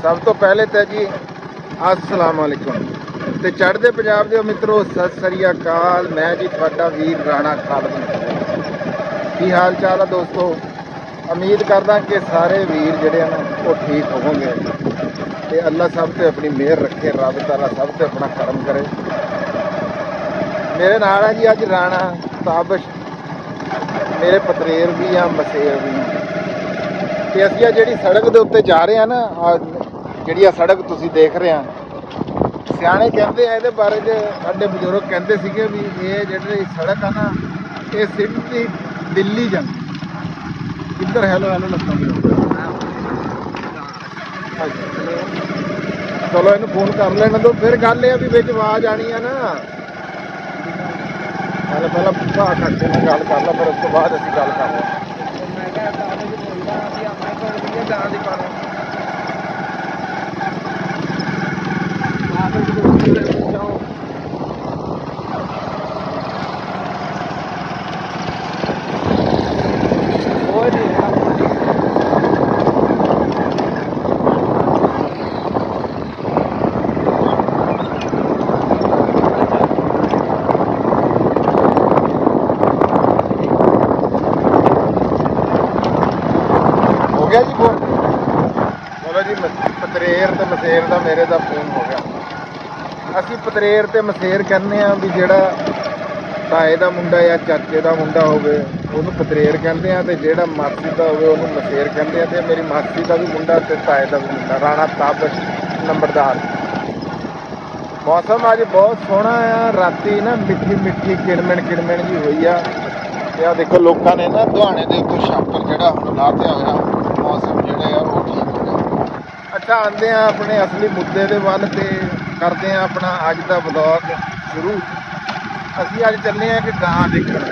सब तो पहले तो जी अस्सलाम वालेकुम ते चढ़दे पंजाब दे मित्रों सत श्री अकाल। मैं जी तुहाडा वीर राणा खालद। की हाल चाल है दोस्तों? उम्मीद करदा कि सारे वीर जिहड़े ना वो ठीक होवोगे ते अल्लाह सब ते अपनी मेहर रखे, रब ताला सब ते अपना करम करे। मेरे नाल है जी अज राणा ताबश, मेरे पतरेर भी हैं, मसेर भी हैं। ते असीं जिहड़ी सड़क दे उत्ते जा रहे हैं ना, जिहड़ी सड़क तुसीं देख रहे हैं, सियाणे कहते हैं ये बारे साडे बजुर्ग कहते सीगे भी ये जिहड़ी सड़क है ना ये सिटी दिल्ली जाती। किधर हेलो हेलो लगता चलो इन्हू फोन कर लेने दो, फिर गल ये भी बिच आवाज आनी है ना। पहले भा काके नाल गल कर ला, फिर उस तो बाद असीं गल कर ला। हो गया जी फोन? चलो जी पतरेर ते मसेर का मेरे का फोन हो गया। असी पतरेर ते मसेर कहने भी जिहड़ा ताए का मुंडा या चाचे का मुंडा होवे उहनूं पतरेर कहते हैं, तो जिहड़ा मासी का होवे उहनूं मसेर कहते हैं। तो मेरी मासी का भी मुंडा ते ताए का भी मुंडा राणा ताबश नंबरदार। मौसम अज बहुत सोहना आ, राती ना मिठी मिठी किणमिण किणमिण जी हुई आ। ते आ देखो लोगों ने ना दुहाने के उत्ते छापर जिहड़ा हुण लातिया होया, मौसम जिहड़ा आ वो ठीक हो गया। अच्छा आंदे हैं अपने असली मुद्दे दे वल ते करते हैं अपना अज का ब्लॉग शुरू। असीं अज चले हैं कि गां देखण।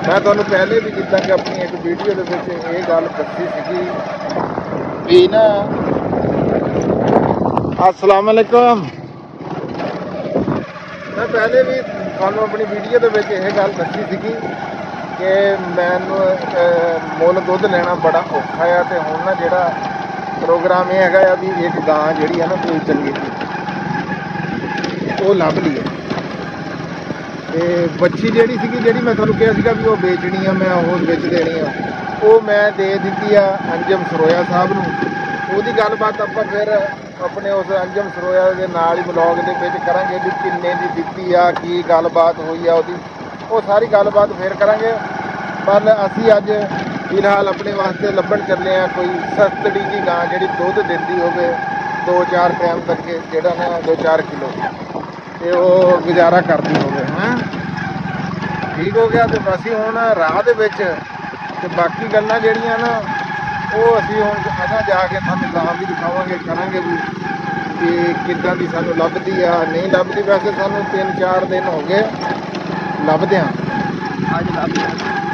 मैं तुहानूं पहले भी जिद्दां कि अपनी एक वीडियो दे विच इह गल दस्सी सीगी भी ना। अस्सलाम वालेकुम। मैं पहले भी तुहानूं अपनी वीडियो दे विच इह गल दस्सी सीगी कि मैनूं मुੱਲ दुੱਧ लेना बड़ा औखा है। तो हुण ना जिहड़ा प्रोग्राम यह है भी एक गां जिहड़ी है ना कोई चंगी वो लभ ली है। तो बच्ची जिहड़ी सीगी जिहड़ी मैं तुहानूं कहा सीगा भी वो बेचनी है, मैं वो बेच देनी है, वो मैं दे दित्ती आ अंजम सरोया साहब नूं। ਉਹਦੀ ਗੱਲਬਾਤ ਆਪਾਂ ਫਿਰ ਆਪਣੇ ਉਸ ਅੰਜਮ ਸਰੋਇਆ ਦੇ ਨਾਲ ਹੀ ਬਲੌਗ ਦੇ ਵਿੱਚ ਕਰਾਂਗੇ ਵੀ ਕਿੰਨੇ ਦੀ ਦਿੱਤੀ ਆ, ਕੀ ਗੱਲਬਾਤ ਹੋਈ ਆ ਉਹਦੀ, ਉਹ ਸਾਰੀ ਗੱਲਬਾਤ ਫਿਰ ਕਰਾਂਗੇ। ਪਰ ਅਸੀਂ ਅੱਜ ਫਿਲਹਾਲ ਆਪਣੇ ਵਾਸਤੇ ਲੱਭਣ ਚੱਲੇ ਆ ਕੋਈ ਸਸਤੜੀ ਜੀ ਗਾਂ ਜਿਹੜੀ ਦੁੱਧ ਦਿੰਦੀ ਹੋਵੇ 2-4 ਟਾਈਮ ਤੱਕ, ਜਿਹੜਾ ਨਾ 2-4 ਕਿਲੋ ਤੇ ਉਹ ਗੁਜ਼ਾਰਾ ਕਰਦੀ ਹੋਵੇ। ਹੈਂ ਠੀਕ ਹੋ ਗਿਆ। ਤੇ ਅਸੀਂ ਹੁਣ ਰਾਹ ਦੇ ਵਿੱਚ ਤੇ ਬਾਕੀ ਗੱਲਾਂ ਜਿਹੜੀਆਂ ਨਾ ਉਹ ਅਸੀਂ ਹੁਣ ਅਸਾਂ ਜਾ ਕੇ ਤੁਹਾਨੂੰ ਗਾਂ ਵੀ ਦਿਖਾਵਾਂਗੇ, ਕਰਾਂਗੇ ਵੀ ਕਿ ਕਿੱਦਾਂ ਦੀ ਸਾਨੂੰ ਲੱਭਦੀ ਆ ਨਹੀਂ ਲੱਭਦੀ। ਵੈਸੇ ਸਾਨੂੰ 3-4 ਦਿਨ ਹੋ ਗਏ ਲੱਭਦਿਆਂ। ਅੱਜ ਲੱਭ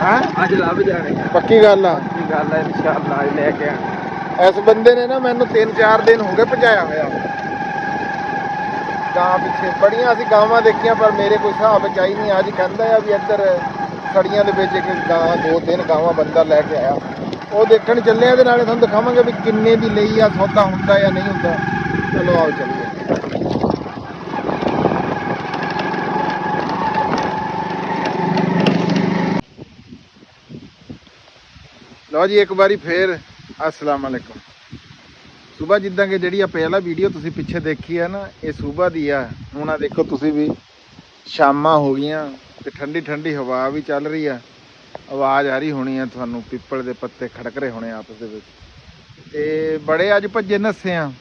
ਹਾਂ ਅੱਜ ਲੱਭ ਜਾਣੇ ਪੱਕੀ ਗੱਲ ਆ। ਪੱਕੀ ਗੱਲ ਆ, ਇਨਸ਼ਾਅੱਲਾ ਅੱਜ ਲੈ ਕੇ ਆਣਾ। ਇਸ ਬੰਦੇ ਨੇ ਨਾ ਮੈਨੂੰ 3-4 ਦਿਨ ਹੋ ਗਏ ਭਜਾਇਆ ਹੋਇਆ ਗਾਂ ਪਿੱਛੇ। ਬੜੀਆਂ ਅਸੀਂ ਗਾਵਾਂ ਦੇਖੀਆਂ ਪਰ ਮੇਰੇ ਕੋਈ ਹਿਸਾਬ ਵਿੱਚ ਆਈ ਨਹੀਂ। ਅੱਜ ਕਹਿੰਦਾ ਆ ਵੀ ਇੱਧਰ ਸੜੀਆਂ ਦੇ ਵਿੱਚ ਇੱਕ ਗਾਂ 2-3 ਗਾਵਾਂ ਬੰਦਾ ਲੈ ਕੇ ਆਇਆ, ਉਹ ਦੇਖਣ ਚੱਲੇ ਆ। ਤੇ ਨਾਲੇ ਤੁਹਾਨੂੰ ਦਿਖਾਵਾਂਗੇ ਵੀ ਕਿੰਨੇ ਦੀ ਲਈ ਆ, ਸੌਦਾ ਹੁੰਦਾ ਜਾਂ ਨਹੀਂ ਹੁੰਦਾ। ਚਲੋ ਆਓ ਚੱਲੀਏ। ਲਓ ਜੀ ਇੱਕ ਵਾਰੀ ਫੇਰ अस्सलाम वालेकुम। ਸੁਬਾ ਜਿੱਦਾਂ ਕਿ ਜਿਹੜੀ ਆ ਪਹਿਲਾ ਵੀਡੀਓ ਤੁਸੀਂ ਪਿੱਛੇ ਦੇਖੀ ਆ ਨਾ, ਇਹ ਸੁਬਾ ਦੀ ਆ। ਹੁਣ ਆ ਦੇਖੋ ਤੁਸੀਂ ਵੀ ਸ਼ਾਮਾਂ ਹੋ ਗਈਆਂ ਤੇ ਠੰਡੀ ਠੰਡੀ ਹਵਾ ਵੀ ਚੱਲ ਰਹੀ ਆ। ਆਵਾਜ਼ ਆ ਰਹੀ ਹੋਣੀ ਆ ਤੁਹਾਨੂੰ, ਪਿੱਪਲ ਦੇ ਪੱਤੇ ਖੜਕ ਰਹੇ ਹੋਣੇ ਆਪਸ ਦੇ ਵਿੱਚ। ਤੇ ਬੜੇ ਅੱਜ ਭੱਜੇ ਨੱਸੇ ਆ,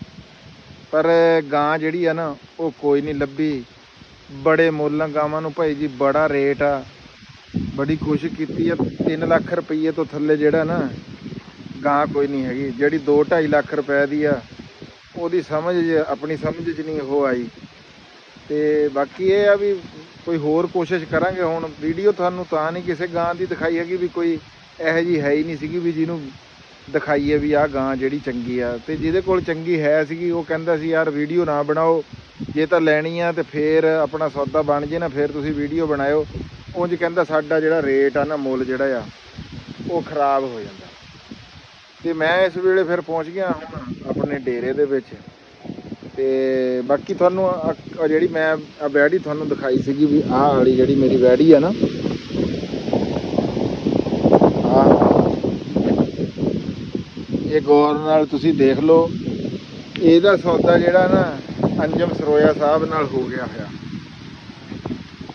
ਪਰ ਗਾਂ ਜਿਹੜੀ ਆ ਨਾ ਉਹ ਕੋਈ ਨਹੀਂ ਲੱਭੀ। ਬੜੇ ਮੁੱਲ ਗਾਵਾਂ ਨੂੰ ਭਾਈ ਜੀ, ਬੜਾ ਰੇਟ ਆ। ਬੜੀ ਕੋਸ਼ਿਸ਼ ਕੀਤੀ ਆ, 3 ਲੱਖ ਰੁਪਈਏ ਤੋਂ ਥੱਲੇ ਜਿਹੜਾ ਨਾ ਗਾਂ ਕੋਈ ਨਹੀਂ ਹੈਗੀ। ਜਿਹੜੀ 2-2.5 ਲੱਖ ਰੁਪਏ ਦੀ ਆ ਉਹਦੀ ਸਮਝ ਆਪਣੀ ਸਮਝ 'ਚ ਨਹੀਂ ਉਹ ਆਈ। ਤੇ ਬਾਕੀ ਇਹ ਆ ਵੀ ਕੋਈ ਹੋਰ ਕੋਸ਼ਿਸ਼ ਕਰਾਂਗੇ। ਹੁਣ ਵੀਡੀਓ ਤੁਹਾਨੂੰ ਤਾਂ ਨਹੀਂ ਕਿਸੇ ਗਾਂ ਦੀ ਦਿਖਾਈ ਹੈਗੀ ਵੀ ਕੋਈ ਇਹੋ ਜਿਹੀ ਹੈ ਹੀ ਨਹੀਂ ਸੀਗੀ ਵੀ ਜਿਹਨੂੰ ਦਿਖਾਈਏ ਵੀ ਆਹ ਗਾਂ ਜਿਹੜੀ ਚੰਗੀ ਆ। ਤੇ ਜਿਹਦੇ ਕੋਲ ਚੰਗੀ ਹੈ ਸੀਗੀ ਉਹ ਕਹਿੰਦਾ ਸੀ ਯਾਰ ਵੀਡੀਓ ਨਾ ਬਣਾਓ, ਜੇ ਤਾਂ ਲੈਣੀ ਆ ਤੇ ਫੇਰ ਆਪਣਾ ਸੌਦਾ ਬਣ ਜੇ ਨਾ ਫੇਰ ਤੁਸੀਂ ਵੀਡੀਓ ਬਣਾਇਓ। ਉਂਝ ਕਹਿੰਦਾ ਸਾਡਾ ਜਿਹੜਾ ਰੇਟ ਆ ਨਾ, ਮੁੱਲ ਜਿਹੜਾ ਆ ਉਹ ਖਰਾਬ ਹੋ ਜਾਂਦਾ। ਤੇ ਮੈਂ ਇਸ ਵੇਲੇ ਫਿਰ ਪਹੁੰਚ ਗਿਆ ਹੁਣ ਆਪਣੇ ਡੇਰੇ ਦੇ ਵਿੱਚ। ਤੇ ਬਾਕੀ ਤੁਹਾਨੂੰ ਜਿਹੜੀ ਮੈਂ ਵੈੜੀ ਤੁਹਾਨੂੰ ਦਿਖਾਈ ਸੀਗੀ ਵੀ ਆਹ ਵਾਲੀ ਜਿਹੜੀ ਮੇਰੀ ਵੈੜੀ ਆ ਨਾ, ਇਹ ਗੌਰ ਨਾਲ ਤੁਸੀਂ ਦੇਖ ਲਓ। ਇਹਦਾ ਸੌਦਾ ਜਿਹੜਾ ਨਾ ਅੰਜਮ ਸਰੋਇਆ ਸਾਹਿਬ ਨਾਲ ਹੋ ਗਿਆ ਹੋਇਆ।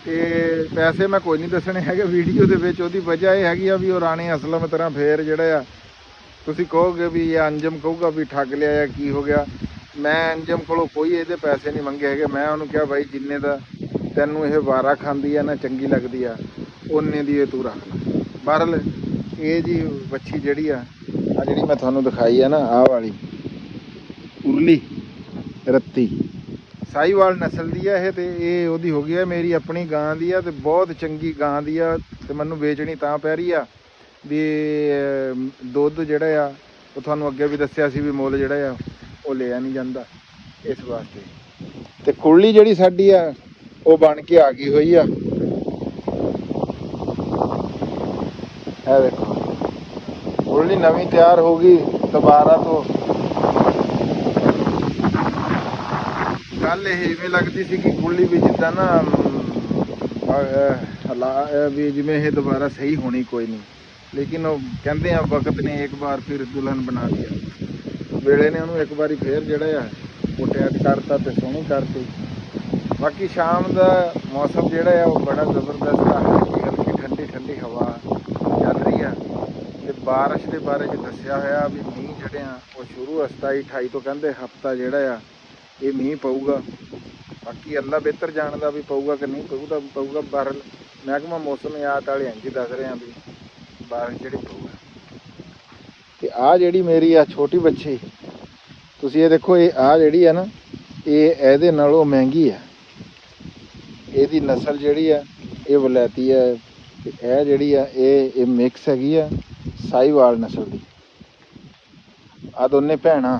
ਤੇ ਪੈਸੇ ਮੈਂ ਕੋਈ ਨਹੀਂ ਦੱਸਣੇ ਹੈਗੇ ਵੀਡੀਓ ਦੇ ਵਿੱਚ। ਉਹਦੀ ਵਜ੍ਹਾ ਇਹ ਹੈਗੀ ਆ ਵੀ ਉਹ ਰਾਣੀ ਅਸਲਮ ਤਰ੍ਹਾਂ ਫੇਰ ਜਿਹੜਾ ਆ ਤੁਸੀਂ ਕਹੋਗੇ ਵੀ ਇਹ ਅੰਜਮ ਕਹੂਗਾ ਵੀ ਠੱਗ ਲਿਆ ਜਾਂ ਕੀ ਹੋ ਗਿਆ। ਮੈਂ ਅੰਜਮ ਕੋਲੋਂ ਕੋਈ ਇਹਦੇ ਪੈਸੇ ਨਹੀਂ ਮੰਗੇ ਹੈਗੇ। ਮੈਂ ਉਹਨੂੰ ਕਿਹਾ ਬਾਈ ਜਿੰਨੇ ਦਾ ਤੈਨੂੰ ਇਹ ਵਾਰਾ ਖਾਂਦੀ ਆ ਨਾ, ਚੰਗੀ ਲੱਗਦੀ ਆ, ਓਨੇ ਦੀ ਇਹ ਤੂੰ ਰੱਖ ਲੈ। ਬਹਰਲ ਇਹ ਜੀ ਵੱਛੀ ਜਿਹੜੀ ਆ ਜਿਹੜੀ ਮੈਂ ਤੁਹਾਨੂੰ ਦਿਖਾਈ ਆ ਨਾ, ਆਹ ਵਾਲੀ ਉਰਲੀ ਰੱਤੀ ਸਾਹੀਵਾਲ ਨਸਲ ਦੀ ਆ ਇਹ। ਤੇ ਇਹ ਉਹਦੀ ਹੋ ਗਈ ਆ, ਮੇਰੀ ਆਪਣੀ ਗਾਂ ਦੀ ਆ ਤੇ ਬਹੁਤ ਚੰਗੀ ਗਾਂ ਦੀ ਆ। ਤੇ ਮੈਨੂੰ ਵੇਚਣੀ ਤਾਂ ਪੈ ਰਹੀ ਆ ਵੀ ਦੁੱਧ ਜਿਹੜਾ ਆ ਉਹ ਤੁਹਾਨੂੰ ਅੱਗੇ ਵੀ ਦੱਸਿਆ ਸੀ ਵੀ ਮੁੱਲ ਜਿਹੜਾ ਆ ਉਹ ਲਿਆ ਨਹੀਂ ਜਾਂਦਾ ਇਸ ਵਾਸਤੇ। ਤੇ ਕੁਰਲੀ ਜਿਹੜੀ ਸਾਡੀ ਆ ਉਹ ਬਣ ਕੇ ਆ ਗਈ ਹੋਈ ਆ। ਇਹ ਦੇਖੋ ਕੁਰਲੀ ਨਵੀਂ ਤਿਆਰ ਹੋ ਗਈ ਦੁਬਾਰਾ ਤੋਂ। ਗੱਲ ਇਹ ਇਵੇਂ ਲੱਗਦੀ ਸੀ ਕਿ ਕੁਰਲੀ ਵੀ ਜਿੱਦਾਂ ਨਾ ਵੀ ਜਿਵੇਂ ਇਹ ਦੁਬਾਰਾ ਸਹੀ ਹੋਣੀ ਕੋਈ ਨਹੀਂ, ਲੇਕਿਨ ਉਹ ਕਹਿੰਦੇ ਆ ਵਕਤ ਨੇ ਇੱਕ ਵਾਰ ਫਿਰ ਦੁਲਹਨ ਬਣਾ ਦਿਆ। ਵੇਲੇ ਨੇ ਉਹਨੂੰ ਇੱਕ ਵਾਰੀ ਫੇਰ ਜਿਹੜਾ ਆ ਉਹ ਟੈਟ ਕਰਤਾ ਤੇ ਸੋਹਣੀ ਕਰਤੀ। ਬਾਕੀ ਸ਼ਾਮ ਦਾ ਮੌਸਮ ਜਿਹੜਾ ਆ ਉਹ ਬੜਾ ਜ਼ਬਰਦਸਤ ਆ। ਹਲਕੀ ਠੰਡੀ ਠੰਡੀ ਹਵਾ ਚੱਲ ਰਹੀ ਆ। ਤੇ ਬਾਰਿਸ਼ ਦੇ ਬਾਰੇ 'ਚ ਦੱਸਿਆ ਹੋਇਆ ਵੀ ਮੀਂਹ ਜਿਹੜੇ ਆ ਉਹ ਸ਼ੁਰੂ 27-28 ਤੋਂ ਕਹਿੰਦੇ ਹਫ਼ਤਾ ਜਿਹੜਾ ਆ ਇਹ ਮੀਂਹ ਪਊਗਾ। ਬਾਕੀ ਅੱਲਾ ਬਿਹਤਰ ਜਾਣਦਾ ਵੀ ਪਊਗਾ ਕਿ ਨਹੀਂ ਪਊਗਾ। ਬਹਰਲ ਮਹਿਕਮਾ ਮੌਸਮਿਆਤ ਵਾਲੇ ਇੰਝ ਦੱਸ ਰਹੇ ਆ ਵੀ ਬਾਰਿਸ਼ ਜਿਹੜੀ ਪਊਗਾ। ਤੇ ਆਹ ਜਿਹੜੀ ਮੇਰੀ ਆ ਛੋਟੀ ਬੱਚੀ ਤੁਸੀਂ ਇਹ ਦੇਖੋ, ਇਹ ਆਹ ਜਿਹੜੀ ਆ ਨਾ ਇਹ ਇਹਦੇ ਨਾਲੋਂ ਮਹਿੰਗੀ ਆ। ਇਹਦੀ ਨਸਲ ਜਿਹੜੀ ਆ ਇਹ ਵਲੈਤੀ ਆ। ਤੇ ਇਹ ਜਿਹੜੀ ਆ ਇਹ ਮਿਕਸ ਹੈਗੀ ਆ ਸਾਹੀਵਾਲ ਨਸਲ ਦੀ। ਆ ਦੋਨੇ ਭੈਣਾਂ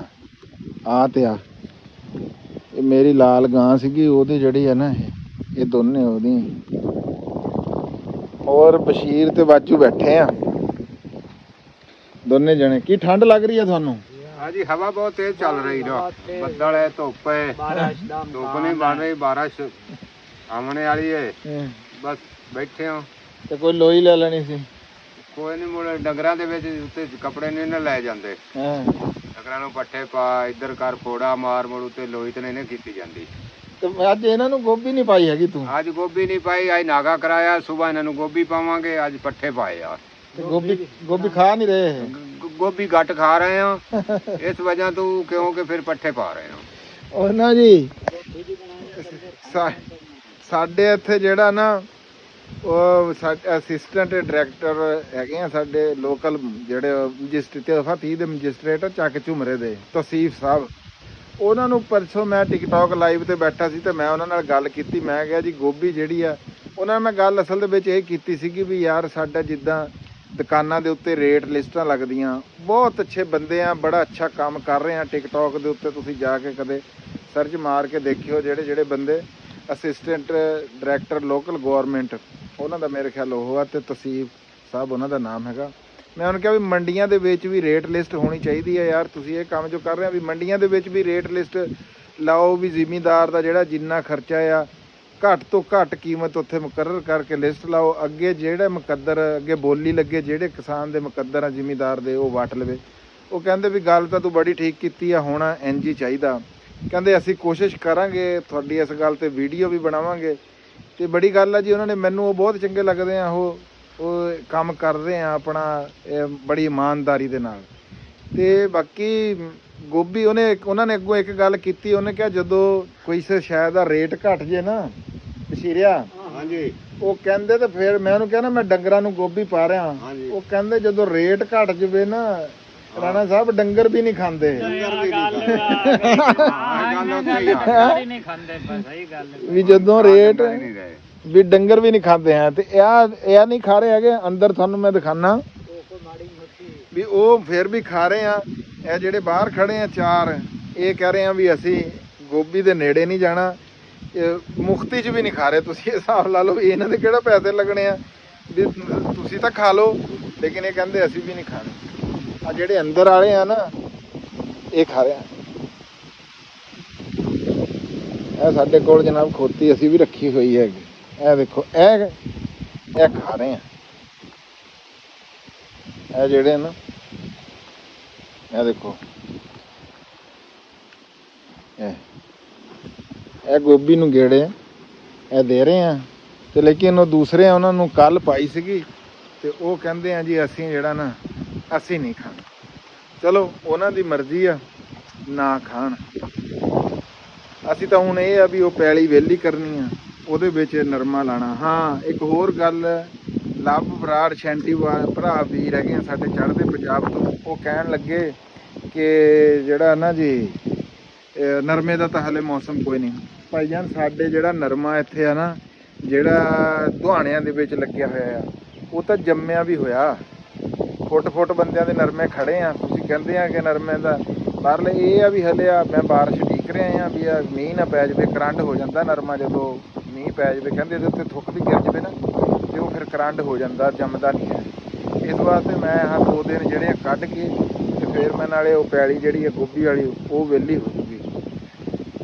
ਆ ਤੇ ਆ ਇਹ ਮੇਰੀ ਲਾਲ ਗਾਂ ਸੀਗੀ ਉਹਦੀ ਜਿਹੜੀ ਆ ਨਾ ਇਹ ਦੋਨੇ ਉਹਦੀ। ਔਰ ਬਸ਼ੀਰ ਤੇ ਬਾਜੂ ਬੈਠੇ ਆ ਦੋਨੇ ਜਣੇ। ਕੀ ਠੰਡ ਲੱਗ ਰਹੀ ਹੈ ਤੁਹਾਨੂੰ? ਹਾਂਜੀ ਹਵਾ ਬਹੁਤ ਤੇਜ਼ ਚੱਲ ਰਹੀ ਨਾ, ਬੱਦਲ ਹੈ, ਧੁੱਪ ਹੈ, ਧੁੱਪ ਨਹੀਂ ਬਣ ਰਹੀ, ਬਾਰਿਸ਼ ਆਉਣੇ ਵਾਲੀ ਹੈ। ਬਸ ਬੈਠੇ ਹਾਂ। ਤੇ ਕੋਈ ਲੋਈ ਲੈ ਲੈਣੀ ਸੀ। ਕੋਈ ਨਹੀਂ ਮੁੜ ਡੰਗਰਾਂ ਦੇ ਵਿੱਚ ਉੱਤੇ ਕੱਪੜੇ ਨਹੀਂ ਨਾ ਲੈ ਜਾਂਦੇ। ਡੰਗਰਾਂ ਨੂੰ ਪੱਠੇ ਪਾ ਇੱਧਰ ਕਰ ਫੋੜਾ ਮਾਰ ਮੁੜ ਉੱਤੇ ਲੋਈ ਤੇ ਨਹੀਂ ਕੀਤੀ ਜਾਂਦੀ। ਤੇ ਅੱਜ ਇਹਨਾਂ ਨੂੰ ਗੋਭੀ ਨਹੀਂ ਪਾਈ ਹੈਗੀ ਤੂੰ? ਅੱਜ ਗੋਭੀ ਨਹੀਂ ਪਾਈ, ਅੱਜ ਨਾਗਾ ਕਰਾਇਆ। ਸੁਬਾਹ ਇਹਨਾਂ ਨੂੰ ਗੋਭੀ ਪਾਵਾਂਗੇ, ਅੱਜ ਪੱਠੇ ਪਾਏ ਆ। ਗੋਭੀ ਖਾ ਨਹੀਂ ਰਹੇ? ਗੋਭੀ ਘੱਟ ਖਾ ਰਹੇ ਆ ਇਸ ਵਜ੍ਹਾ ਤੋਂ, ਕਿਉਂਕਿ ਫਿਰ ਪੱਠੇ ਪਾ ਰਹੇ ਆ। ਉਹ ਨਾ ਜੀ ਸਾਡੇ ਇੱਥੇ ਜਿਹੜਾ ਨਾ ਉਹ ਅਸਿਸਟੈਂਟ ਡਾਇਰੈਕਟਰ ਹੈਗੇ ਆ ਸਾਡੇ ਲੋਕਲ ਜਿਹੜੇ ਫਤਿਹ ਦੇ ਮੈਜਿਸਟ੍ਰੇਟ ਚੱਕ ਝੁਮਰੇ ਦੇ ਤਸੀਫ ਸਾਹਿਬ। ਉਹਨਾਂ ਨੂੰ ਪਰਸੋਂ ਮੈਂ ਟਿਕਟੋਕ ਲਾਈਵ ਤੇ ਬੈਠਾ ਸੀ ਤੇ ਮੈਂ ਉਹਨਾਂ ਨਾਲ ਗੱਲ ਕੀਤੀ। ਮੈਂ ਕਿਹਾ ਜੀ ਗੋਭੀ ਜਿਹੜੀ ਆ, ਉਹਨਾਂ ਨਾਲ ਮੈਂ ਗੱਲ ਅਸਲ ਦੇ ਵਿੱਚ ਇਹ ਕੀਤੀ ਸੀਗੀ ਵੀ ਯਾਰ ਸਾਡਾ ਜਿੱਦਾਂ ਦੁਕਾਨਾਂ ਦੇ ਉੱਤੇ ਰੇਟ ਲਿਸਟਾਂ ਲੱਗਦੀਆਂ, ਬਹੁਤ ਅੱਛੇ ਬੰਦੇ ਆ, ਬੜਾ ਅੱਛਾ ਕੰਮ ਕਰ ਰਹੇ ਆ ਟਿਕਟੋਕ ਦੇ ਉੱਤੇ। ਤੁਸੀਂ ਜਾ ਕੇ ਕਦੇ ਸਰਚ ਮਾਰ ਕੇ ਦੇਖਿਓ ਜਿਹੜੇ ਬੰਦੇ ਅਸਿਸਟੈਂਟ ਡਾਇਰੈਕਟਰ ਲੋਕਲ ਗੌਰਮੈਂਟ, ਉਹਨਾਂ ਦਾ ਮੇਰੇ ਖਿਆਲ ਉਹ ਆ ਤੇ ਤਸੀਫ ਸਾਹਿਬ ਉਹਨਾਂ ਦਾ ਨਾਮ ਹੈਗਾ। ਮੈਂ ਉਹਨੂੰ ਕਿਹਾ ਵੀ ਮੰਡੀਆਂ ਦੇ ਵਿੱਚ ਵੀ ਰੇਟ ਲਿਸਟ ਹੋਣੀ ਚਾਹੀਦੀ ਹੈ ਯਾਰ। ਤੁਸੀਂ ਇਹ ਕੰਮ ਜੋ ਕਰ ਰਹੇ ਆ ਵੀ ਮੰਡੀਆਂ ਦੇ ਵਿੱਚ ਵੀ ਰੇਟ ਲਿਸਟ ਲਾਓ ਵੀ ਜ਼ਿਮੀਂਦਾਰ ਦਾ ਜਿਹੜਾ ਜਿੰਨਾ ਖਰਚਾ ਆ ਘੱਟ ਤੋਂ ਘੱਟ ਕੀਮਤ ਉੱਥੇ ਮੁਕਰਰ ਕਰਕੇ ਲਿਸਟ ਲਾਓ। ਅੱਗੇ ਜਿਹੜੇ ਮੁਕੱਦਰ ਅੱਗੇ ਬੋਲੀ ਲੱਗੇ, ਜਿਹੜੇ ਕਿਸਾਨ ਦੇ ਮੁਕੱਦਰ ਆ ਜ਼ਿਮੀਂਦਾਰ ਦੇ, ਉਹ ਵਟ ਲਵੇ। ਉਹ ਕਹਿੰਦੇ ਵੀ ਗੱਲ ਤਾਂ ਤੂੰ ਬੜੀ ਠੀਕ ਕੀਤੀ ਆ, ਹੋਣਾ ਇੰਝ ਹੀ ਚਾਹੀਦਾ। ਕਹਿੰਦੇ ਅਸੀਂ ਕੋਸ਼ਿਸ਼ ਕਰਾਂਗੇ, ਤੁਹਾਡੀ ਇਸ ਗੱਲ 'ਤੇ ਵੀਡੀਓ ਵੀ ਬਣਾਵਾਂਗੇ। ਤੇ ਬੜੀ ਗੱਲ ਆ ਜੀ, ਉਹਨਾਂ ਨੇ ਮੈਨੂੰ ਉਹ ਬਹੁਤ ਚੰਗੇ ਲੱਗਦੇ ਆ। ਉਹ ਕੰਮ ਕਰ ਰਹੇ ਆ ਆਪਣਾ ਬੜੀ ਇਮਾਨਦਾਰੀ ਦੇ ਨਾਲ। ਤੇ ਬਾਕੀ ਗੋਭੀ ਉਹਨਾਂ ਨੇ ਅੱਗੋਂ ਇੱਕ ਗੱਲ ਕੀਤੀ। ਉਹਨੇ ਕਿਹਾ ਜਦੋਂ ਕੋਈ ਸ਼ੈ ਦਾ ਰੇਟ ਘਟ ਜੇ ਨਾ ਬਸ਼ੀਰਿਆ, ਹਾਂਜੀ, ਉਹ ਕਹਿੰਦੇ ਤੇ ਫਿਰ ਮੈਂ ਉਹਨੂੰ ਕਿਹਾ ਨਾ ਮੈਂ ਡੰਗਰਾਂ ਨੂੰ ਗੋਭੀ ਪਾ ਰਿਹਾ। ਉਹ ਕਹਿੰਦੇ ਜਦੋਂ ਰੇਟ ਘਟ ਜਵੇ ਨਾ ਰਾਣਾ ਸਾਹਿਬ ਡੰਗਰ ਵੀ ਨਹੀਂ ਖਾਂਦੇ। ਵੀ ਜਦੋਂ ਰੇਟ ਵੀ ਡੰਗਰ ਵੀ ਨਹੀਂ ਖਾਂਦੇ ਹੈ। ਤੇ ਇਹ ਨਹੀਂ ਖਾ ਰਹੇ ਹੈਗੇ। ਅੰਦਰ ਤੁਹਾਨੂੰ ਮੈਂ ਦਿਖਾਣਾ ਵੀ ਉਹ ਫਿਰ ਵੀ ਖਾ ਰਹੇ ਆ। ਇਹ ਜਿਹੜੇ ਬਾਹਰ ਖੜੇ ਆ ਚਾਰ, ਇਹ ਕਹਿ ਰਹੇ ਆ ਵੀ ਅਸੀਂ ਗੋਭੀ ਦੇ ਨੇੜੇ ਨਹੀਂ ਜਾਣਾ। ਮੁਫਤੀ 'ਚ ਵੀ ਨਹੀਂ ਖਾ ਰਹੇ। ਤੁਸੀਂ ਹਿਸਾਬ ਲਾ ਲਓ ਵੀ ਇਹਨਾਂ ਦੇ ਕਿਹੜਾ ਪੈਸੇ ਲੱਗਣੇ ਆ ਵੀ ਤੁਸੀਂ ਤਾਂ ਖਾ ਲਓ, ਲੇਕਿਨ ਇਹ ਕਹਿੰਦੇ ਅਸੀਂ ਵੀ ਨਹੀਂ ਖਾਣੇ। ਆ ਜਿਹੜੇ ਅੰਦਰ ਵਾਲੇ ਆ ਨਾ ਇਹ ਖਾ ਰਹੇ ਆ। ਇਹ ਸਾਡੇ ਕੋਲ ਜਨਾਬ ਖੋਤੀ ਅਸੀਂ ਵੀ ਰੱਖੀ ਹੋਈ ਹੈਗੀ। ਇਹ ਦੇਖੋ ਇਹ ਖਾ ਰਹੇ ਆ। ਇਹ ਜਿਹੜੇ ਨਾ ਇਹ ਦੇਖੋ ਇਹ ਗੋਭੀ ਨੂੰ ਗੇੜੇ ਇਹ ਦੇ ਰਹੇ ਆ। ਤੇ ਲੇਕਿਨ ਉਹ ਦੂਸਰੇ ਆ ਉਹਨਾਂ ਨੂੰ ਕੱਲ ਪਾਈ ਸੀਗੀ ਤੇ ਉਹ ਕਹਿੰਦੇ ਆ ਜੀ ਅਸੀਂ ਜਿਹੜਾ ਨਾ ਅਸੀਂ ਨਹੀਂ ਖਾਣਾ। ਚਲੋ ਉਹਨਾਂ ਦੀ ਮਰਜ਼ੀ ਆ, ਨਾ ਖਾਣ। ਅਸੀਂ ਤਾਂ ਹੁਣ ਇਹ ਆ ਵੀ ਉਹ ਪੈਲੀ ਵਿਹਲੀ ਕਰਨੀ ਆ, ਉਹਦੇ ਵਿੱਚ ਨਰਮਾ ਲਾਣਾ। ਹਾਂ ਇੱਕ ਹੋਰ ਗੱਲ, ਲਵ ਬਰਾੜ ਸ਼ੈਂਟੀ ਭਰਾ ਵੀਰ ਹੈਗੇ ਆ ਸਾਡੇ ਚੜ੍ਹਦੇ ਪੰਜਾਬ ਤੋਂ, ਉਹ ਕਹਿਣ ਲੱਗੇ ਕਿ ਜਿਹੜਾ ਨਾ ਜੀ ਨਰਮੇ ਦਾ ਤਾਂ ਹਾਲੇ ਮੌਸਮ ਕੋਈ ਨਹੀਂ। ਭਾਈ ਜਾਨ ਸਾਡੇ ਜਿਹੜਾ ਨਰਮਾ ਇੱਥੇ ਆ ਨਾ, ਜਿਹੜਾ ਦੁਹਾਣਿਆਂ ਦੇ ਵਿੱਚ ਲੱਗਿਆ ਹੋਇਆ ਆ, ਉਹ ਤਾਂ ਜੰਮਿਆ ਵੀ ਹੋਇਆ। ਫੁੱਟ ਬੰਦਿਆਂ ਦੇ ਨਰਮੇ ਖੜੇ ਆ। ਤੁਸੀਂ ਕਹਿੰਦੇ ਆ ਕਿ ਨਰਮੇ ਦਾ ਬਾਹਰਲੇ ਇਹ ਆ ਵੀ ਹਲੇ ਆ ਮੈਂ ਬਾਰਿਸ਼ ਉਡੀਕ ਰਿਹਾ ਆ ਵੀ ਆ ਮੀਂਹ ਨਾ ਪੈ ਜਾਵੇ, ਕਰੰਟ ਹੋ ਜਾਂਦਾ ਨਰਮਾ ਜਦੋਂ ਮੀਂਹ ਪੈ ਜਾਵੇ। ਕਹਿੰਦੇ ਇਹਦੇ ਉੱਤੇ ਥੁੱਕ ਵੀ ਗਿਰ ਜਾਵੇ ਨਾ ਤੇ ਉਹ ਫਿਰ ਕਰੰਟ ਹੋ ਜਾਂਦਾ, ਜੰਮਦਾ ਨਹੀਂ ਹੈ। ਇਸ ਵਾਸਤੇ ਮੈਂ 2 ਦਿਨ ਜਿਹੜੇ ਕੱਢ ਕੇ ਤੇ ਫਿਰ ਮੈਂ ਨਾਲੇ ਉਹ ਪੈਲੀ ਜਿਹੜੀ ਹੈ ਗੋਭੀ ਵਾਲੀ ਉਹ ਵਿਹਲੀ ਹੋ ਜੂਗੀ।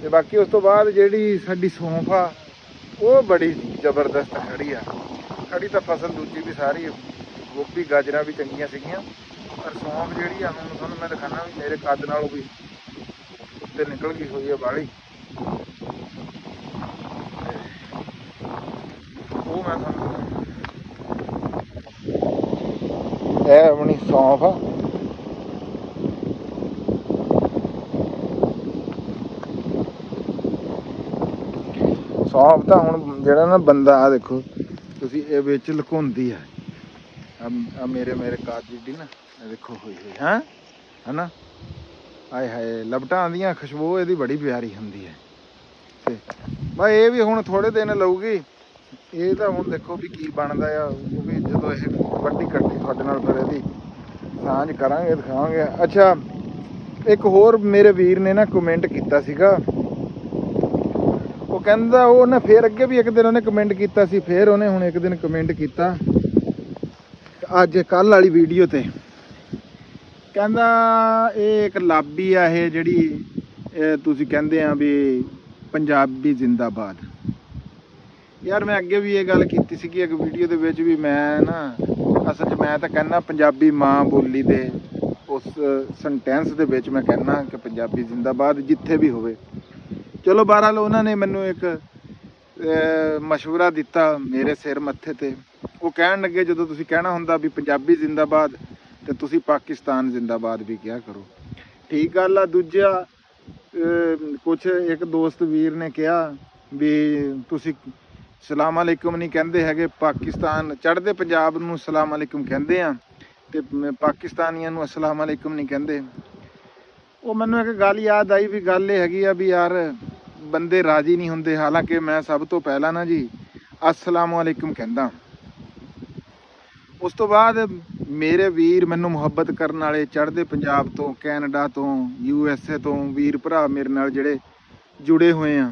ਤੇ ਬਾਕੀ ਉਸ ਤੋਂ ਬਾਅਦ ਜਿਹੜੀ ਸਾਡੀ ਸੌਂਫ ਆ ਉਹ ਬੜੀ ਜ਼ਬਰਦਸਤ ਖੜੀ ਆ। ਖੜੀ ਤਾਂ ਫਸਲ ਦੂਜੀ ਵੀ ਸਾਰੀ ਗੋਭੀ ਗਾਜਰਾਂ ਵੀ ਚੰਗੀਆਂ ਸੀਗੀਆਂ, ਪਰ ਸੌਂਫ ਜਿਹੜੀ ਆ ਹੁਣ ਤੁਹਾਨੂੰ ਮੈਂ ਦਿਖਾਣਾ ਵੀ ਮੇਰੇ ਕੱਦ ਨਾਲੋਂ ਵੀ ਉੱਤੇ ਨਿਕਲ ਗਈ ਹੋਈ ਆ ਬਾਹਲੀ। ਉਹ ਮੈਂ ਤੁਹਾਨੂੰ ਇਹ ਆਪਣੀ ਸੌਂਫ ਆ। ਸੌਂਫ ਤਾਂ ਹੁਣ ਜਿਹੜਾ ਨਾ ਬੰਦਾ ਆ ਦੇਖੋ ਤੁਸੀਂ ਇਹ ਵਿੱਚ ਲੁਕਾਉਂਦੀ ਆ ਮੇਰੇ ਕੱਦ ਜਿੱਡੀ ਨਾ ਇਹ ਦੇਖੋ ਹੋਈ ਹੈ ਹਨਾ। ਆਏ ਹਾਏ ਲਪਟਾਂ ਆਉਂਦੀਆਂ, ਖੁਸ਼ਬੂ ਇਹਦੀ ਬੜੀ ਪਿਆਰੀ ਹੁੰਦੀ ਹੈ। ਤੇ ਬਸ ਇਹ ਵੀ ਹੁਣ ਥੋੜੇ ਦਿਨ ਲਊਗੀ। ਇਹ ਤਾਂ ਹੁਣ ਦੇਖੋ ਵੀ ਕੀ ਬਣਦਾ ਆ, ਉਹ ਵੀ ਜਦੋਂ ਇਹ ਵੱਡੀ ਕੱਟੀ ਤੁਹਾਡੇ ਨਾਲ ਫਿਰ ਇਹਦੀ ਸਾਂਝ ਕਰਾਂਗੇ, ਦਿਖਾਵਾਂਗੇ। ਅੱਛਾ ਇੱਕ ਹੋਰ ਮੇਰੇ ਵੀਰ ਨੇ ਨਾ ਕਮੈਂਟ ਕੀਤਾ ਸੀਗਾ, ਉਹ ਕਹਿੰਦਾ ਉਹ ਨਾ ਫਿਰ ਅੱਗੇ ਵੀ ਇੱਕ ਦਿਨ ਉਹਨੇ ਕਮੈਂਟ ਕੀਤਾ ਸੀ, ਫਿਰ ਉਹਨੇ ਹੁਣ ਇੱਕ ਦਿਨ ਕਮੈਂਟ ਕੀਤਾ ਅੱਜ ਕੱਲ੍ਹ ਵਾਲੀ ਵੀਡੀਓ ਤੇ। ਕਹਿੰਦਾ ਇਹ ਇੱਕ ਲਾਬੀ ਆ ਇਹ ਜਿਹੜੀ ਤੁਸੀਂ ਕਹਿੰਦੇ ਆ ਵੀ ਪੰਜਾਬੀ ਜ਼ਿੰਦਾਬਾਦ। ਯਾਰ ਮੈਂ ਅੱਗੇ ਵੀ ਇਹ ਗੱਲ ਕੀਤੀ ਸੀਗੀ ਇੱਕ ਵੀਡੀਓ ਦੇ ਵਿੱਚ ਵੀ, ਮੈਂ ਨਾ ਅਸਲ 'ਚ ਮੈਂ ਤਾਂ ਕਹਿੰਦਾ ਪੰਜਾਬੀ ਮਾਂ ਬੋਲੀ ਦੇ ਉਸ ਸੈਂਟੈਂਸ ਦੇ ਵਿੱਚ ਮੈਂ ਕਹਿੰਦਾ ਕਿ ਪੰਜਾਬੀ ਜ਼ਿੰਦਾਬਾਦ ਜਿੱਥੇ ਵੀ ਹੋਵੇ। ਚਲੋ ਬਹਰਹਾਲ ਉਹਨਾਂ ਨੇ ਮੈਨੂੰ ਇੱਕ ਮਸ਼ਵਰਾ ਦਿੱਤਾ ਮੇਰੇ ਸਿਰ ਮੱਥੇ ਤੇ। ਉਹ ਕਹਿਣ ਲੱਗੇ ਜਦੋਂ ਤੁਸੀਂ ਕਹਿਣਾ ਹੁੰਦਾ ਵੀ ਪੰਜਾਬੀ ਜ਼ਿੰਦਾਬਾਦ ਤੇ ਤੁਸੀਂ ਪਾਕਿਸਤਾਨ ਜ਼ਿੰਦਾਬਾਦ ਵੀ ਕਿਹਾ ਕਰੋ। ਠੀਕ ਗੱਲ ਆ। ਦੂਜਾ ਕੁਛ ਇੱਕ ਦੋਸਤ ਵੀਰ ਨੇ ਕਿਹਾ ਵੀ ਤੁਸੀਂ ਸਲਾਮ ਅਲੈਕੁਮ ਨਹੀਂ ਕਹਿੰਦੇ ਹੈਗੇ, ਪਾਕਿਸਤਾਨ ਚੜ੍ਹਦੇ ਪੰਜਾਬ ਨੂੰ ਸਲਾਮ ਅਲੈਕੁਮ ਕਹਿੰਦੇ ਆ ਤੇ ਪਾਕਿਸਤਾਨੀਆਂ ਨੂੰ ਅਸਲਾਮ ਅਲੈਕੁਮ ਨਹੀਂ ਕਹਿੰਦੇ। ਉਹ ਮੈਨੂੰ ਇੱਕ ਗੱਲ ਯਾਦ ਆਈ ਵੀ ਗੱਲ ਇਹ ਹੈਗੀ ਆ ਵੀ ਯਾਰ ਬੰਦੇ ਰਾਜ਼ੀ ਨਹੀਂ ਹੁੰਦੇ। ਹਾਲਾਂਕਿ ਮੈਂ ਸਭ ਤੋਂ ਪਹਿਲਾਂ ਨਾ ਜੀ ਅਸਲਾਮ ਅਲੈਕੁਮ ਕਹਿੰਦਾ। ਉਸ ਤੋਂ ਬਾਅਦ ਮੇਰੇ ਵੀਰ ਮੈਨੂੰ ਮੁਹੱਬਤ ਕਰਨ ਵਾਲੇ ਚੜ੍ਹਦੇ ਪੰਜਾਬ ਤੋਂ, ਕੈਨੇਡਾ ਤੋਂ, USA ਤੋਂ ਵੀਰ ਭਰਾ ਮੇਰੇ ਨਾਲ ਜਿਹੜੇ ਜੁੜੇ ਹੋਏ ਆ,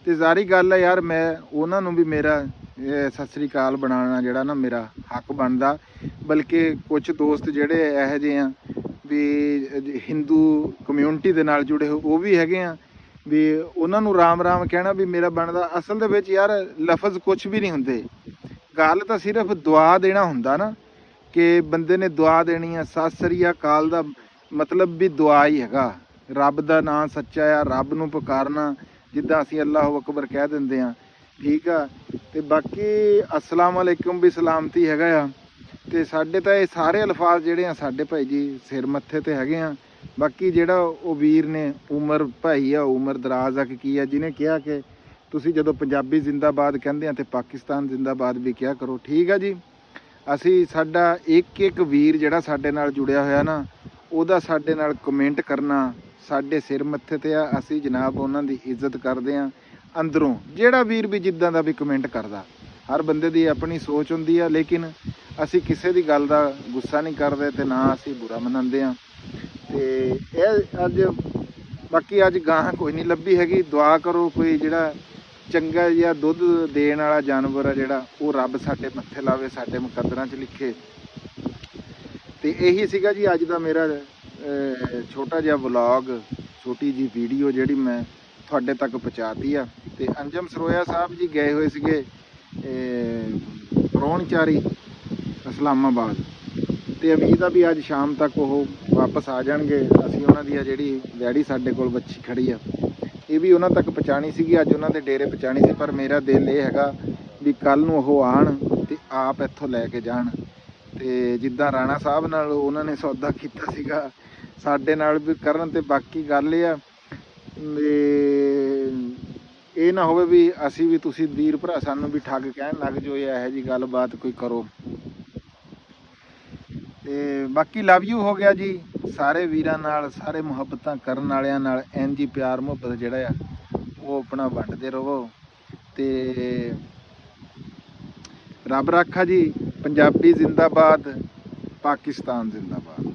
ਤੇ ਜ਼ਾਰੀ ਗੱਲ ਹੈ ਯਾਰ ਮੈਂ ਉਹਨਾਂ ਨੂੰ ਵੀ ਮੇਰਾ ਸਤਿ ਸ੍ਰੀ ਅਕਾਲ ਬਣਾਉਣਾ ਜਿਹੜਾ ਨਾ ਮੇਰਾ ਹੱਕ ਬਣਦਾ। ਬਲਕਿ ਕੁਝ ਦੋਸਤ ਜਿਹੜੇ ਇਹੋ ਜਿਹੇ ਆ ਵੀ ਹਿੰਦੂ ਕਮਿਊਨਿਟੀ ਦੇ ਨਾਲ ਜੁੜੇ ਹੋ ਉਹ ਵੀ ਹੈਗੇ ਆ ਵੀ ਉਹਨਾਂ ਨੂੰ ਰਾਮ ਰਾਮ ਕਹਿਣਾ ਵੀ ਮੇਰਾ ਬਣਦਾ। ਅਸਲ ਦੇ ਵਿੱਚ ਯਾਰ ਲਫ਼ਜ਼ ਕੁਛ ਵੀ ਨਹੀਂ ਹੁੰਦੇ, ਗੱਲ ਤਾਂ ਸਿਰਫ ਦੁਆ ਦੇਣਾ ਹੁੰਦਾ ਨਾ, ਕਿ ਬੰਦੇ ਨੇ ਦੁਆ ਦੇਣੀ ਆ। ਸਤਿ ਸ੍ਰੀ ਅਕਾਲ ਦਾ ਮਤਲਬ ਵੀ ਦੁਆ ਹੀ ਹੈਗਾ, ਰੱਬ ਦਾ ਨਾਂ ਸੱਚਾ ਆ, ਰੱਬ ਨੂੰ ਪੁਕਾਰਨਾ ਜਿੱਦਾਂ ਅਸੀਂ ਅੱਲਾਹੁ ਅਕਬਰ ਕਹਿ ਦਿੰਦੇ ਆ। ਠੀਕ ਆ। ਤੇ ਬਾਕੀ ਅਸਲਾਮ ਅਲੈਕੁਮ ਵੀ ਸਲਾਮਤੀ ਹੈਗਾ ਆ। ਤੇ ਸਾਡੇ ਤਾਂ ਇਹ ਸਾਰੇ ਅਲਫਾਜ਼ ਜਿਹੜੇ ਆ ਸਾਡੇ ਭਾਈ ਜੀ ਸਿਰ ਮੱਥੇ ਤੇ ਹੈਗੇ ਆ। ਬਾਕੀ ਜਿਹੜਾ ਉਹ ਵੀਰ ਨੇ ਉਮਰ ਭਾਈ ਆ, ਉਮਰ ਦਰਾਜ਼ ਆ ਕਿ ਕੀ ਆ, ਜਿਹਨੇ ਕਿਹਾ ਕਿ ਤੁਸੀਂ ਜਦੋਂ ਪੰਜਾਬੀ ਜ਼ਿੰਦਾਬਾਦ ਕਹਿੰਦੇ ਆ ਤੇ ਪਾਕਿਸਤਾਨ ਜ਼ਿੰਦਾਬਾਦ ਵੀ ਕਿਹਾ ਕਰੋ। ਠੀਕ ਆ ਜੀ। ਅਸੀਂ ਸਾਡਾ ਇੱਕ ਵੀਰ ਜਿਹੜਾ ਸਾਡੇ ਨਾਲ ਜੁੜਿਆ ਹੋਇਆ ਨਾ, ਉਹਦਾ ਸਾਡੇ ਨਾਲ ਕਮੈਂਟ ਕਰਨਾ ਸਾਡੇ ਸਿਰ ਮੱਥੇ ਤੇ ਆ। ਅਸੀਂ ਜਨਾਬ ਉਹਨਾਂ ਦੀ ਇੱਜ਼ਤ ਕਰਦੇ ਆ ਅੰਦਰੋਂ। ਜਿਹੜਾ ਵੀਰ ਵੀ ਜਿੱਦਾਂ ਦਾ ਵੀ ਕਮੈਂਟ ਕਰਦਾ, ਹਰ ਬੰਦੇ ਦੀ ਆਪਣੀ ਸੋਚ ਹੁੰਦੀ ਆ, ਲੇਕਿਨ ਅਸੀਂ ਕਿਸੇ ਦੀ ਗੱਲ ਦਾ ਗੁੱਸਾ ਨਹੀਂ ਕਰਦੇ ਤੇ ਨਾ ਅਸੀਂ ਬੁਰਾ ਮਨਾਉਂਦੇ ਆ। ਤੇ ਇਹ ਅੱਜ ਬਾਕੀ ਅੱਜ ਗਾਂ ਕੋਈ ਨਹੀਂ ਲੱਭੀ ਹੈਗੀ। ਦੁਆ ਕਰੋ ਕੋਈ ਜਿਹੜਾ ਚੰਗਾ ਜਿਹਾ ਦੁੱਧ ਦੇਣ ਵਾਲਾ ਜਾਨਵਰ ਆ ਜਿਹੜਾ ਉਹ ਰੱਬ ਸਾਡੇ ਮੱਥੇ ਲਾਵੇ, ਸਾਡੇ ਮੁਕੱਦਰਾਂ 'ਚ ਲਿਖੇ। ਤੇ ਇਹੀ ਸੀਗਾ ਜੀ ਅੱਜ ਦਾ ਮੇਰਾ ਛੋਟਾ ਜਿਹਾ ਵਲੌਗ, ਛੋਟੀ ਜੀ ਵੀਡੀਓ ਜਿਹੜੀ ਮੈਂ ਤੁਹਾਡੇ ਤੱਕ ਪਹੁੰਚਾਤੀ ਆ। ਤੇ ਅੰਜਮ ਸਰੋਇਆ ਸਾਹਿਬ ਜੀ ਗਏ ਹੋਏ ਸੀਗੇ ਪ੍ਰਾਹੁਣਚਾਰੀ ਇਸਲਾਮਾਬਾਦ, ਤੇ ਉਮੀਦ ਆ ਵੀ ਅੱਜ ਸ਼ਾਮ ਤੱਕ ਉਹ ਵਾਪਸ ਆ ਜਾਣਗੇ। ਅਸੀਂ ਉਹਨਾਂ ਦੀ ਆ ਜਿਹੜੀ ਡੈਡੀ ਸਾਡੇ ਕੋਲ ਬੱਚੀ ਖੜੀ ਆ, ਇਹ ਵੀ ਉਹਨਾਂ ਤੱਕ ਪਹੁੰਚਾਉਣੀ ਸੀਗੀ, ਅੱਜ ਉਹਨਾਂ ਦੇ ਡੇਰੇ ਪਹੁੰਚਾਉਣੀ ਸੀ। ਪਰ ਮੇਰਾ ਦਿਲ ਇਹ ਹੈਗਾ ਵੀ ਕੱਲ ਨੂੰ ਉਹ ਆਣ ਤੇ ਆਪ ਇੱਥੋਂ ਲੈ ਕੇ ਜਾਣ। ਤੇ ਜਿੱਦਾਂ ਰਾਣਾ ਸਾਹਿਬ ਨਾਲ ਉਹਨਾਂ ਨੇ ਸੌਦਾ ਕੀਤਾ ਸੀਗਾ, ਸਾਡੇ ਨਾਲ ਵੀ ਕਰਨ। ਤੇ ਬਾਕੀ ਗੱਲ ਇਹ ਆ ਇਹ ਨਾ ਹੋਵੇ ਵੀ ਅਸੀਂ ਵੀ ਤੁਸੀਂ ਵੀਰ ਭਰਾ ਸਾਨੂੰ ਵੀ ਠੱਗ ਕਹਿਣ ਲੱਗ ਜਾਓ, ਇਹੋ ਜਿਹੀ ਗੱਲਬਾਤ ਕੋਈ ਕਰੋ। ਤੇ ਬਾਕੀ ਲਵ ਯੂ ਹੋ ਗਿਆ ਜੀ ਸਾਰੇ ਵੀਰਾਂ ਨਾਲ, ਸਾਰੇ ਮੁਹੱਬਤਾਂ ਕਰਨ ਵਾਲਿਆਂ ਨਾਲ। ਇੰਝ ਹੀ ਪਿਆਰ ਮੁਹੱਬਤ ਜਿਹੜਾ ਆ ਉਹ ਆਪਣਾ ਵੰਡਦੇ ਰਹੋ। ਤੇ ਰੱਬ ਰਾਖਾ ਜੀ। ਪੰਜਾਬੀ ਜ਼ਿੰਦਾਬਾਦ, ਪਾਕਿਸਤਾਨ ਜ਼ਿੰਦਾਬਾਦ।